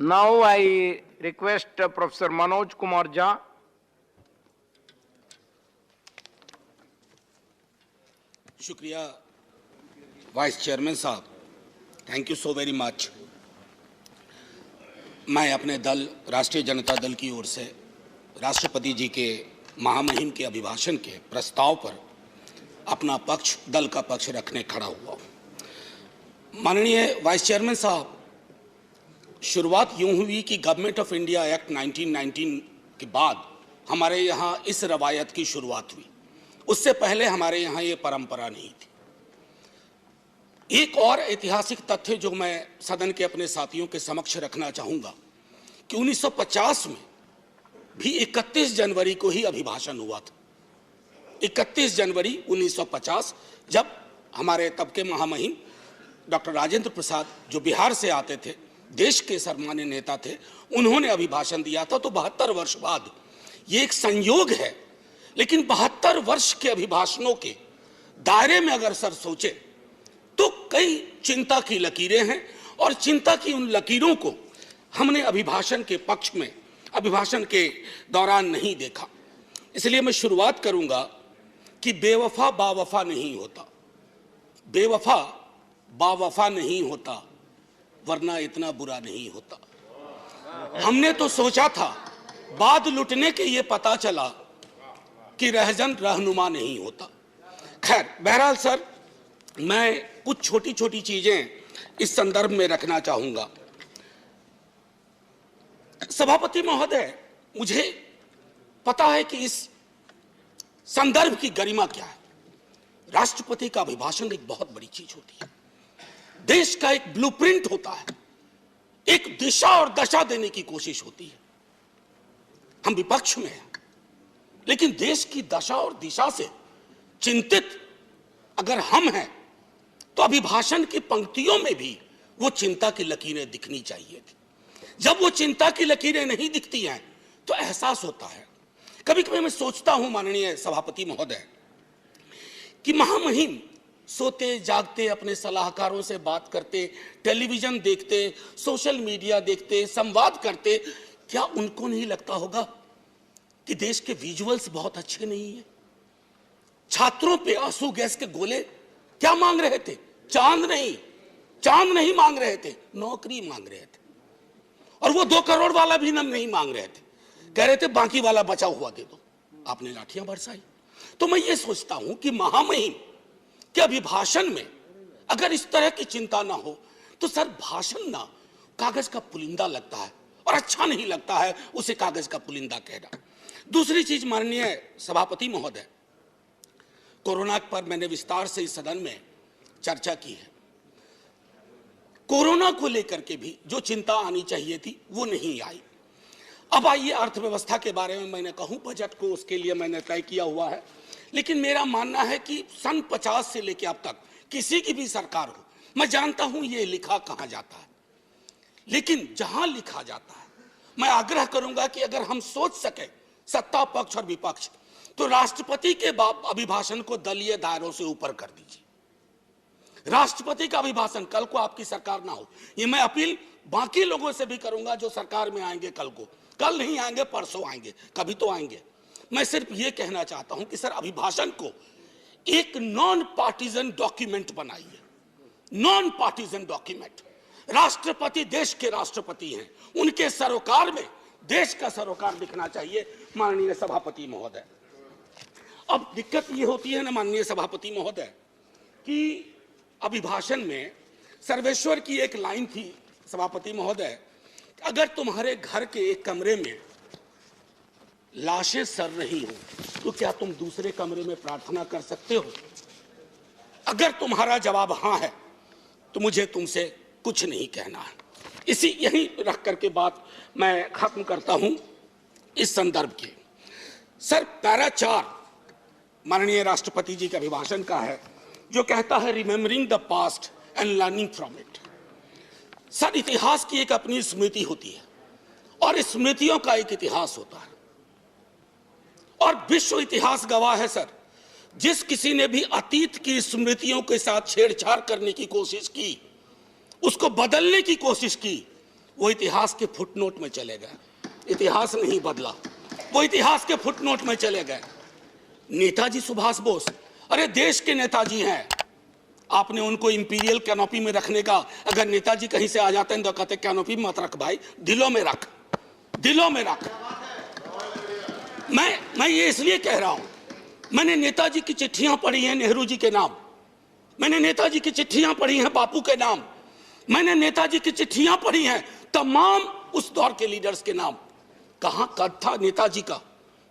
Now I request Professor Manoj Kumar Jha. शुक्रिया vice chairman साहब, thank you so very much. मैं अपने दल राष्ट्रीय जनता दल की ओर से राष्ट्रपति जी के महामहिम के अभिभाषण के प्रस्ताव पर अपना पक्ष, दल का पक्ष रखने खड़ा हुआ। माननीय वाइस चेयरमैन साहब, शुरुआत यूं हुई कि गवर्नमेंट ऑफ इंडिया एक्ट 1919 के बाद हमारे यहाँ इस रवायत की शुरुआत हुई। उससे पहले हमारे यहाँ ये परंपरा नहीं थी। एक और ऐतिहासिक तथ्य जो मैं सदन के अपने साथियों के समक्ष रखना चाहूंगा कि 1950 में भी 31 जनवरी को ही अभिभाषण हुआ था। 31 जनवरी 1950, जब हमारे तब के महामहिम डॉक्टर राजेंद्र प्रसाद, जो बिहार से आते थे, देश के सर्वमान्य नेता थे, उन्होंने अभिभाषण दिया था। तो 72 वर्ष बाद ये एक संयोग है, लेकिन 72 वर्ष के अभिभाषणों के दायरे में अगर सर सोचे तो कई चिंता की लकीरें हैं, और चिंता की उन लकीरों को हमने अभिभाषण के पक्ष में, अभिभाषण के दौरान नहीं देखा। इसलिए मैं शुरुआत करूंगा कि बेवफा बावफा नहीं होता, बेवफा बावफा नहीं होता, वरना इतना बुरा नहीं होता। हमने तो सोचा था, बाद लुटने के ये पता चला कि रहजन रहनुमा नहीं होता। खैर, बहरहाल सर, मैं कुछ छोटी छोटी चीजें इस संदर्भ में रखना चाहूंगा। सभापति महोदय, मुझे पता है कि इस संदर्भ की गरिमा क्या है। राष्ट्रपति का अभिभाषण एक बहुत बड़ी चीज होती है, देश का एक ब्लूप्रिंट होता है, एक दिशा और दशा देने की कोशिश होती है। हम विपक्ष में हैं, लेकिन देश की दशा और दिशा से चिंतित अगर हम हैं तो अभिभाषण की पंक्तियों में भी वो चिंता की लकीरें दिखनी चाहिए थी। जब वो चिंता की लकीरें नहीं दिखती हैं तो एहसास होता है। कभी कभी मैं सोचता हूं माननीय सभापति महोदय कि महामहिम सोते जागते अपने सलाहकारों से बात करते, टेलीविजन देखते, सोशल मीडिया देखते, संवाद करते, क्या उनको नहीं लगता होगा कि देश के विजुअल्स बहुत अच्छे नहीं है? छात्रों पे आंसू गैस के गोले क्या मांग रहे थे? चांद नहीं मांग रहे थे, नौकरी मांग रहे थे। और वो 2 करोड़ वाला भी नहीं मांग रहे थे, कह रहे थे बाकी वाला बचा हुआ दे दो। आपने लाठियां बरसाई। तो मैं ये सोचता हूं कि महामहिम के अभिभाषण में अगर इस तरह की चिंता ना हो तो सर, भाषण ना कागज का पुलिंदा लगता है, और अच्छा नहीं लगता है उसे कागज का पुलिंदा कहना। दूसरी चीज माननीय सभापति महोदय, कोरोना पर मैंने विस्तार से इस सदन में चर्चा की है। कोरोना को लेकर के भी जो चिंता आनी चाहिए थी वो नहीं आई। अब आइए अर्थव्यवस्था के बारे में मैंने कहूं, बजट को उसके लिए मैंने तय किया हुआ है, लेकिन मेरा मानना है कि सन 50 से लेकर अब तक किसी की भी सरकार हो, मैं जानता हूं ये लिखा कहां जाता है, लेकिन जहां लिखा जाता है मैं आग्रह करूंगा कि अगर हम सोच सके, सत्ता पक्ष और विपक्ष, तो राष्ट्रपति के अभिभाषण को दलीय दायरों से ऊपर कर दीजिए। राष्ट्रपति का अभिभाषण, कल को आपकी सरकार ना हो, ये मैं अपील बाकी लोगों से भी करूंगा जो सरकार में आएंगे कल को, कल नहीं आएंगे परसों आएंगे, कभी तो आएंगे। मैं सिर्फ ये कहना चाहता हूं कि सर, अभिभाषण को एक नॉन पार्टीजन डॉक्यूमेंट बनाइए, नॉन पार्टीजन डॉक्यूमेंट। राष्ट्रपति देश के राष्ट्रपति हैं, उनके सरोकार में देश का सरोकार दिखना चाहिए माननीय सभापति महोदय। अब दिक्कत ये होती है ना माननीय सभापति महोदय कि अभिभाषण में सर्वेश्वर की एक लाइन थी सभापति महोदय, अगर तुम्हारे घर के एक कमरे में लाशें सड़ रही हो तो क्या तुम दूसरे कमरे में प्रार्थना कर सकते हो? अगर तुम्हारा जवाब हां है तो मुझे तुमसे कुछ नहीं कहना है। इसी यही रख करके बात मैं खत्म करता हूं इस संदर्भ के। सर, पैरा 4 माननीय राष्ट्रपति जी के अभिभाषण का है, जो कहता है remembering the past and learning from it. Sir, इतिहास की एक अपनी स्मृति होती है और स्मृतियों का एक इतिहास होता है, और विश्व इतिहास गवाह है सर, जिस किसी ने भी अतीत की स्मृतियों के साथ छेड़छाड़ करने की कोशिश की, उसको बदलने की कोशिश की, वो इतिहास के फुटनोट में चले गए। इतिहास नहीं बदला, वो इतिहास के फुटनोट में चले गए। नेताजी सुभाष बोस, अरे देश के नेताजी हैं, आपने उनको इंपीरियल कैनोपी में रखने का, अगर नेताजी कहीं से आ जाते हैं तो कहते कैनोपी मत रख भाई, दिलों में रख, दिलों में रख। मैं ये इसलिए कह रहा हूं, मैंने नेताजी की चिट्ठियां पढ़ी हैं नेहरू जी के नाम, मैंने नेताजी की चिट्ठियां पढ़ी हैं बापू के नाम, मैंने नेताजी की चिट्ठियां पढ़ी हैं तमाम उस दौर के लीडर्स के नाम। कहां कद था नेताजी का,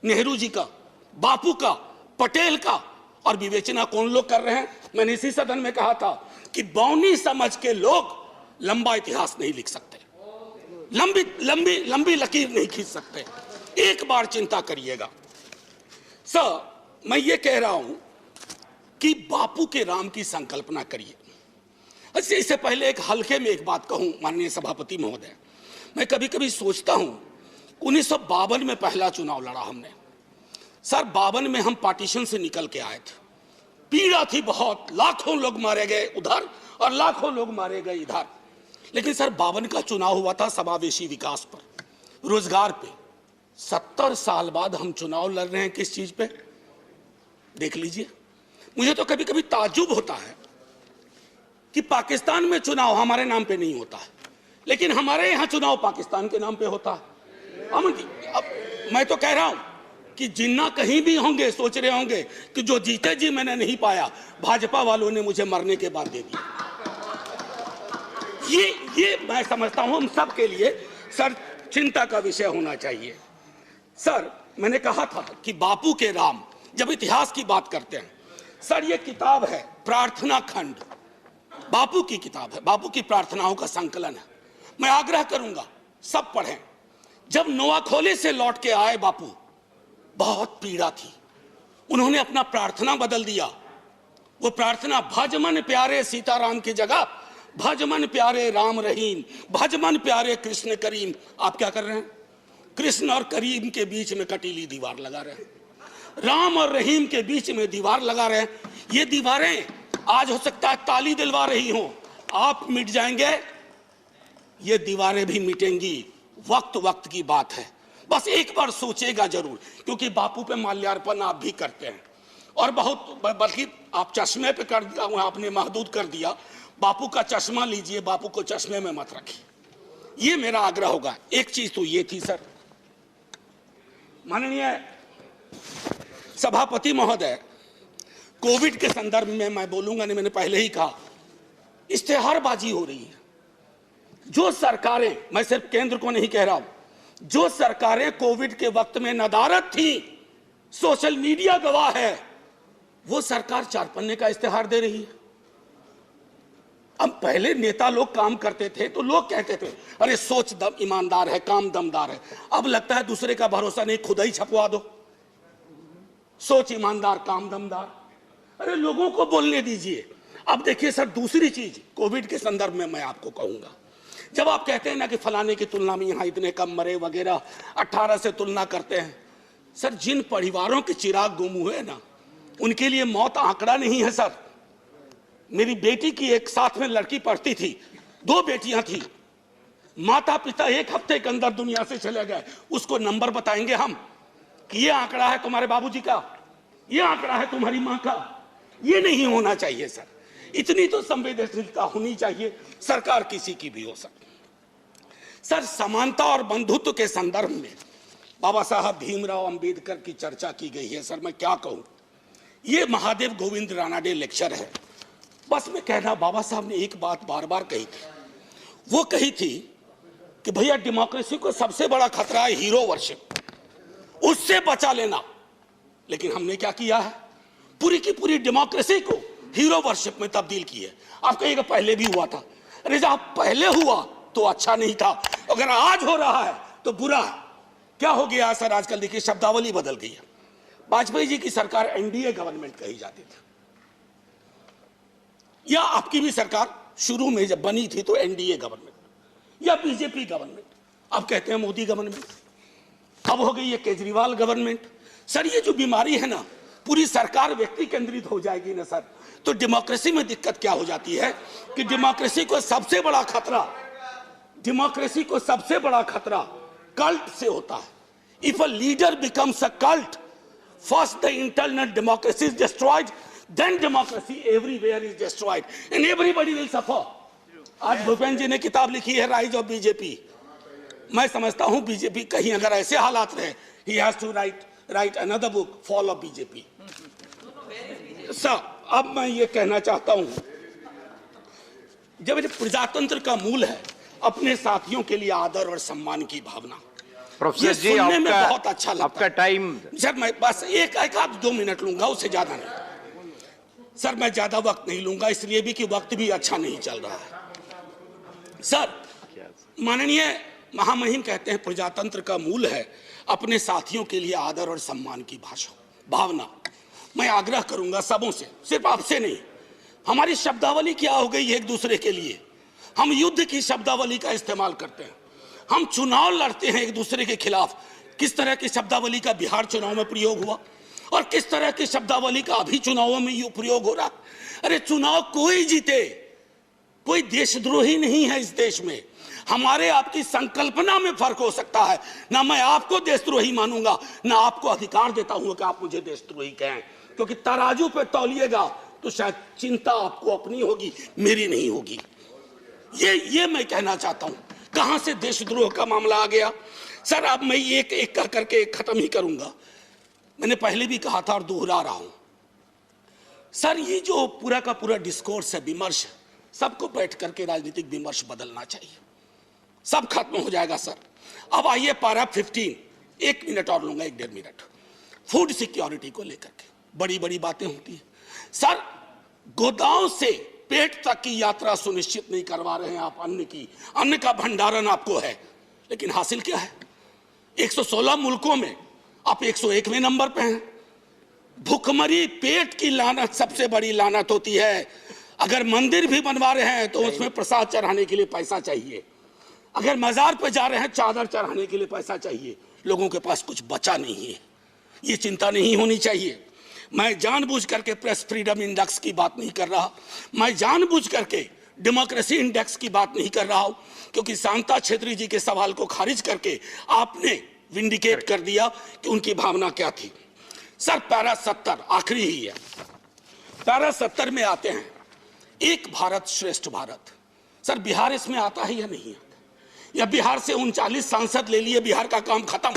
नेहरू जी का, बापू का, पटेल का, और विवेचना कौन लोग कर रहे हैं? मैंने इसी सदन में कहा था कि बौनी समझ के लोग लंबा इतिहास नहीं लिख सकते, लंबी लंबी लंबी लकीर नहीं खींच सकते। एक बार चिंता करिएगा सर, मैं ये कह रहा हूं कि बापू के राम की संकल्पना करिए। अच्छा, इससे पहले एक हल्के में एक बात कहूं माननीय सभापति महोदय, मैं कभी कभी सोचता हूं 1952 में पहला चुनाव लड़ा हमने सर, 52 में हम पार्टीशन से निकल के आए थे, पीड़ा थी बहुत, लाखों लोग मारे गए उधर और लाखों लोग मारे गए इधर। लेकिन सर 52 का चुनाव हुआ था समावेशी विकास पर, रोजगार पे। 70 साल बाद हम चुनाव लड़ रहे हैं किस चीज पे? देख लीजिए। मुझे तो कभी कभी ताज्जुब होता है कि पाकिस्तान में चुनाव हमारे नाम पे नहीं होता है, लेकिन हमारे यहां चुनाव पाकिस्तान के नाम पे होता है। अब मैं तो कह रहा हूं कि जिन्ना कहीं भी होंगे सोच रहे होंगे कि जो जीते जी मैंने नहीं पाया, भाजपा वालों ने मुझे मरने के बाद दे दिया। ये मैं समझता हूं हम सब के लिए सर चिंता का विषय होना चाहिए। सर मैंने कहा था कि बापू के राम, जब इतिहास की बात करते हैं सर, ये किताब है प्रार्थना खंड, बापू की किताब है, बापू की प्रार्थनाओं का संकलन है। मैं आग्रह करूंगा सब पढ़ें। जब नोआखोले से लौट के आए बापू, बहुत पीड़ा थी, उन्होंने अपना प्रार्थना बदल दिया। वो प्रार्थना भजमन प्यारे सीताराम की जगह भजमन प्यारे राम रहीम, भजमन प्यारे कृष्ण करीम। आप क्या कर रहे हैं? कृष्ण और करीम के बीच में कटीली दीवार लगा रहे हैं, राम और रहीम के बीच में दीवार लगा रहे हैं। ये दीवारें आज हो सकता है ताली दिलवा रही हो, आप मिट जाएंगे, ये दीवारें भी मिटेंगी, वक्त वक्त की बात है। बस एक बार सोचेगा जरूर, क्योंकि बापू पे माल्यार्पण आप भी करते हैं और बहुत, बल्कि आप चश्मे पे कर दिया, आपने महदूद कर दिया। बापू का चश्मा लीजिए, बापू को चश्मे में मत रखिए, ये मेरा आग्रह होगा। एक चीज तो ये थी सर, माननीय सभापति महोदय, कोविड के संदर्भ में मैं बोलूंगा नहीं, मैंने पहले ही कहा, इश्तेहारबाजी हो रही है। जो सरकारें, मैं सिर्फ केंद्र को नहीं कह रहा हूं, जो सरकारें कोविड के वक्त में नदारद थी, सोशल मीडिया गवाह है, वो सरकार 4 पन्ने का इश्तेहार दे रही है। अब पहले नेता लोग काम करते थे तो लोग कहते थे अरे सोच दम ईमानदार है, काम दमदार है। अब लगता है दूसरे का भरोसा नहीं, खुद ही छपवा दो, सोच ईमानदार काम दमदार। अरे लोगों को बोलने दीजिए। अब देखिए सर, दूसरी चीज कोविड के संदर्भ में मैं आपको कहूंगा, जब आप कहते हैं ना कि फलाने की तुलना में यहां इतने कम मरे वगैरह, 18 से तुलना करते हैं, सर जिन परिवारों के चिराग गुम हुए ना, उनके लिए मौत आंकड़ा नहीं है सर। मेरी बेटी की एक साथ में लड़की पढ़ती थी, 2 बेटियां थी, माता पिता 1 हफ्ते के अंदर दुनिया से चले गए। उसको नंबर बताएंगे हम कि ये आंकड़ा है तुम्हारे बाबूजी का, ये आंकड़ा है तुम्हारी मां का। ये नहीं होना चाहिए सर, इतनी तो संवेदनशीलता होनी चाहिए, सरकार किसी की भी हो सकती। सर समानता और बंधुत्व के संदर्भ में बाबा साहब भीमराव अंबेडकर की चर्चा की गई है। सर मैं क्या कहूं, ये महादेव गोविंद रानाडे लेक्चर है। बस मैं कहना, बाबा साहब ने एक बात बार बार कही थी, वो कही थी कि भैया डेमोक्रेसी को सबसे बड़ा खतरा है हीरो वर्शिप, उससे बचा लेना। लेकिन हमने क्या किया है, पूरी की पूरी डेमोक्रेसी को हीरो वर्शिप में तब्दील की है। आप कहिएगा पहले भी हुआ था, अरे जब पहले हुआ तो अच्छा नहीं था, अगर आज हो रहा है तो बुरा है। क्या हो गया सर, आजकल देखिए शब्दावली बदल गई है। वाजपेयी जी की सरकार एनडीए गवर्नमेंट कही जाती थी, या आपकी भी सरकार शुरू में जब बनी थी तो एनडीए गवर्नमेंट या बीजेपी गवर्नमेंट, अब कहते हैं मोदी गवर्नमेंट, अब हो गई ये केजरीवाल गवर्नमेंट। सर ये जो बीमारी है ना, पूरी सरकार व्यक्ति केंद्रित हो जाएगी ना सर, तो डेमोक्रेसी में दिक्कत क्या हो जाती है कि डेमोक्रेसी को सबसे बड़ा खतरा डेमोक्रेसी को सबसे बड़ा खतरा कल्ट से होता है। If a leader becomes a cult, first the internal democracy is destroyed, then democracy everywhere is destroyed and everybody will suffer. आज भूपेंद्र जी ने किताब लिखी है राइज ऑफ बीजेपी। मैं समझता हूं बीजेपी कहीं अगर ऐसे हालात रहे, he has to write another book, fall of BJP. Sir, अब मैं ये कहना चाहता हूं, जब प्रजातंत्र का मूल है अपने साथियों के लिए आदर और सम्मान की भावना। प्रोफेसर जी, सुनने में आपका बहुत अच्छा लगता आपका टाइम। सर मैं बस एक आध 2 मिनट लूंगा, उससे ज्यादा नहीं। सर मैं ज्यादा वक्त नहीं लूंगा, इसलिए भी कि वक्त भी अच्छा नहीं चल रहा है। सर, माननीय महामहिम कहते हैं प्रजातंत्र का मूल है अपने साथियों के लिए आदर और सम्मान की भावना। मैं आग्रह करूंगा सबों से, सिर्फ आपसे नहीं, हमारी शब्दावली क्या हो गई है एक दूसरे के लिए। हम युद्ध की शब्दावली का इस्तेमाल करते हैं, हम चुनाव लड़ते हैं एक दूसरे के खिलाफ। किस तरह की शब्दावली का बिहार चुनाव में प्रयोग हुआ और किस तरह की शब्दावली का अभी चुनावों में प्रयोग हो रहा। अरे चुनाव कोई जीते, कोई देशद्रोही नहीं है इस देश में। हमारे आपकी संकल्पना में फर्क हो सकता है। ना मैं आपको देशद्रोही मानूंगा, ना आपको अधिकार देता हूं कि आप मुझे देशद्रोही कहें, क्योंकि तराजू पे तौलिएगा तो शायद चिंता आपको अपनी होगी, मेरी नहीं होगी। ये मैं कहना चाहता हूं। कहां से देशद्रोह का मामला आ गया? सर, अब मैं एक एक कर करके खत्म ही करूंगा। मैंने पहले भी कहा था और दोहरा रहा हूं। सर, ये जो पूरा का पूरा डिस्कोर्स है, विमर्श, सबको बैठ करके राजनीतिक विमर्श बदलना चाहिए, सब खत्म हो जाएगा। सर, अब आइए पारा 15, 1 मिनट और लूंगा, 1-1.5 मिनट। फूड सिक्योरिटी को लेकर के बड़ी बड़ी बातें होती है। सर, गोदाम से पेट तक की यात्रा सुनिश्चित नहीं करवा रहे हैं आप। अन्न का भंडारण आपको है, लेकिन हासिल क्या है? 116 मुल्कों में आप 101वें नंबर पे हैं। भूखमरी, पेट की लानत सबसे बड़ी लानत होती है। अगर मंदिर भी बनवा रहे हैं तो उसमें प्रसाद चढ़ाने के लिए पैसा चाहिए। अगर मजार पे जा रहे हैं चादर चढ़ाने के लिए पैसा चाहिए। लोगों के पास कुछ बचा नहीं है। ये चिंता नहीं होनी चाहिए। मैं जानबूझ करके प्रेस फ्रीडम इंडेक्स की बात नहीं कर रहा, मैं जानबूझ करके डेमोक्रेसी इंडेक्स की बात नहीं कर रहा हूं, क्योंकि शांता छेत्री जी के सवाल को खारिज करके आपने विंडिकेट कर दिया कि उनकी भावना क्या थी। सर, पैरा 70 आखिरी ही है। पैरा 70 में आते हैं एक भारत श्रेष्ठ भारत। सर, बिहार इसमें आता है या नहीं आता? या बिहार से 39 सांसद ले लिए, बिहार का काम खत्म?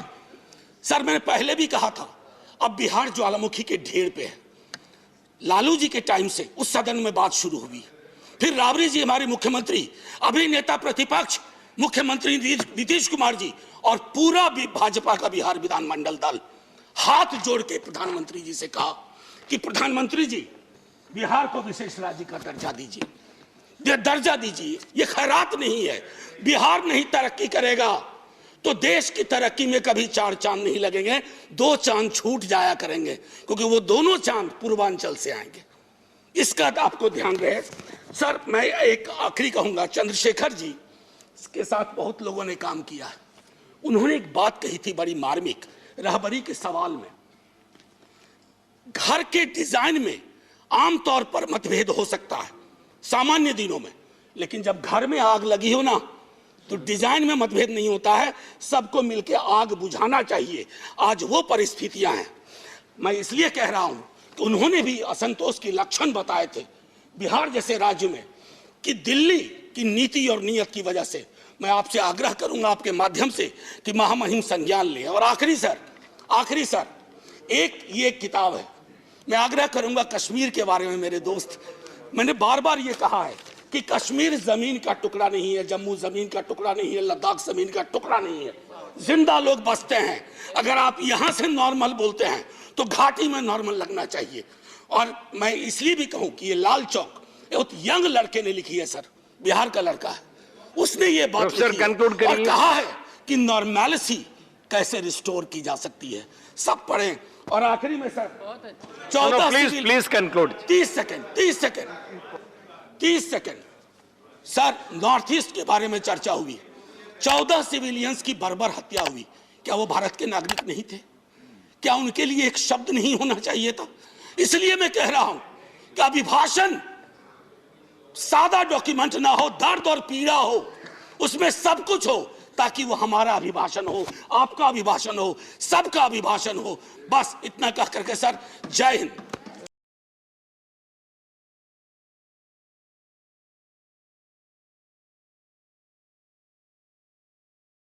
सर, मैंने पहले भी कहा था, अब बिहार ज्वालामुखी के ढेर पे है। लालू जी के टाइम से उस सदन में बात शुरू हुई, फिर राबड़ी जी हमारे मुख्यमंत्री, अभी नेता प्रतिपक्ष मुख्यमंत्री नीतीश कुमार जी और पूरा भी भाजपा का बिहार विधानमंडल दल हाथ जोड़ के प्रधानमंत्री जी से कहा कि प्रधानमंत्री जी, बिहार को विशेष राज्य का दर्जा दीजिए, दर्जा दीजिए। ये खैरात नहीं है। बिहार नहीं तरक्की करेगा तो देश की तरक्की में कभी 4 चांद नहीं लगेंगे, 2 चांद छूट जाया करेंगे, क्योंकि वो दोनों चांद पूर्वांचल से आएंगे। इसका आपको ध्यान रहे। सर, मैं एक आखिरी कहूंगा, चंद्रशेखर जी के साथ बहुत लोगों ने काम किया है। उन्होंने एक बात कही थी बड़ी मार्मिक, रहबरी के सवाल में। घर के डिजाइन में आमतौर पर मतभेद हो सकता है सामान्य दिनों में, लेकिन जब घर में आग लगी हो ना, तो डिजाइन में मतभेद नहीं होता है, सबको मिलकर आग बुझाना चाहिए। आज वो परिस्थितियां हैं। मैं इसलिए कह रहा हूं कि उन्होंने भी असंतोष के लक्षण बताए थे बिहार जैसे राज्य में, कि दिल्ली की नीति और नीयत की वजह से। मैं आपसे आग्रह करूंगा आपके माध्यम से कि महामहिम संज्ञान ले। और आखिरी सर, ये किताब है, मैं आग्रह करूंगा कश्मीर के बारे में। मेरे दोस्त, मैंने बार बार ये कहा है कि कश्मीर जमीन का टुकड़ा नहीं है, जम्मू जमीन का टुकड़ा नहीं है, लद्दाख जमीन का टुकड़ा नहीं है। जिंदा लोग बसते हैं। अगर आप यहां से नॉर्मल बोलते हैं तो घाटी में नॉर्मल लगना चाहिए। और मैं इसलिए भी कहूं कि ये लाल चौक एक यंग लड़के ने लिखी है सर, बिहार का लड़का है, उसने ये बात लिखी है और कहा है कि नॉर्मैलिटी कैसे रिस्टोर की जा सकती है। सब पढ़ें। और आखिरी में sir 30 second sir, north east के बारे में चर्चा हुई। 14 सिविलियंस की बर्बर हत्या हुई। क्या वो भारत के नागरिक नहीं थे? क्या उनके लिए एक शब्द नहीं होना चाहिए था? इसलिए मैं कह रहा हूं कि अभिभाषण सादा डॉक्यूमेंट ना हो, दर्द और पीड़ा हो, उसमें सब कुछ हो, ताकि वो हमारा अभिभाषण हो, आपका अभिभाषण हो, सबका अभिभाषण हो। बस इतना कह करके सर, जय हिंद।